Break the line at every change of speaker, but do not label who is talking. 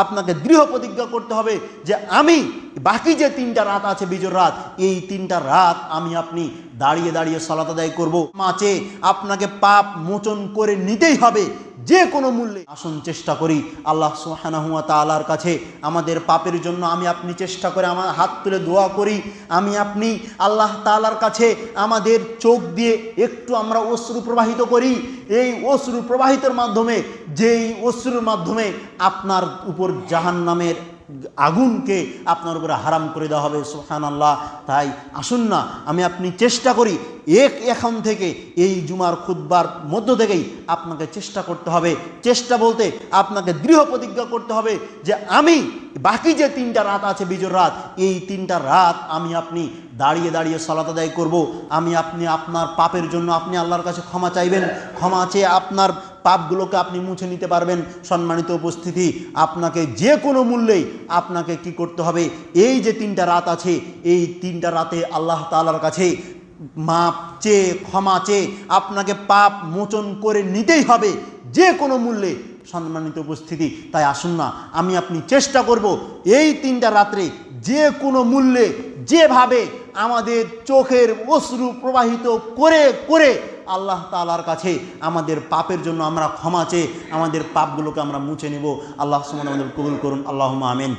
আপনাকে দৃঢ় প্রতিজ্ঞা করতে হবে যে আমি বাকি যে 3টা রাত আছে বিজোর রাত, এই 3টা রাত আমি আপনি দাঁড়িয়ে দাঁড়িয়ে সালাত আদায় করব। মাঝে আপনাকে পাপ মোচন করে নিতেই হবে যে কোনো মূল্যে। আসুন চেষ্টা করি আল্লাহ সুবহানাহু ওয়া তাআলার কাছে আমাদের পাপের জন্য আমি আপনি চেষ্টা করে আমার হাত তুলে দোয়া করি। আমি আপনি আল্লাহ তাআলার কাছে আমাদের চোখ দিয়ে একটু আমরা অশ্রু প্রবাহিত করি। এই অশ্রু প্রবাহিতের মাধ্যমে, যেই অশ্রুর মাধ্যমে আপনার উপর জাহান্নামের আগুনকে আপনার উপরে হারাম করে দেওয়া হবে। সুবহানাল্লাহ। তাই আসুন না আমি আপনি চেষ্টা করি এখন থেকে এই জুমার খুতবার মধ্য থেকেই আপনাকে চেষ্টা করতে হবে। চেষ্টা বলতে আপনাকে দৃঢ় প্রতিজ্ঞা করতে হবে যে আমি বাকি যে 3টা রাত আছে বিজোর রাত, এই 3টা রাত আমি আপনি দাঁড়িয়ে দাঁড়িয়ে সালাত আদায় করব। আমি আপনি আপনার পাপের জন্য আপনি আল্লাহর কাছে ক্ষমা চাইবেন। ক্ষমা চেয়ে আপনার পাপগুলোকে আপনি মুছে নিতে পারবেন। সম্মানিত উপস্থিতি, আপনাকে যে কোনো মূল্যেই আপনাকে কি করতে হবে, এই যে 3টা রাত আছে, এই 3টা রাতে আল্লাহ তাআলার কাছে মাপ চেয়ে ক্ষমা চেয়ে আপনাকে পাপ মোচন করে নিতেই হবে যে কোনো মূল্যে। সম্মানিত উপস্থিতি, তাই আসুন না আমি আপনি চেষ্টা করব এই 3টা রাত্রে যে কোনো মূল্যে যেভাবে আমাদের চোখের অশ্রু প্রবাহিত করে করে আল্লাহ তাআলার কাছে আমাদের পাপের জন্য আমরা ক্ষমা চেয়ে আমাদের পাপগুলোকে আমরা মুছে নেব। আল্লাহ সুবহানাহু ওয়া তাআলা আমাদের কবুল করুন। আল্লাহুম্মা আমিন।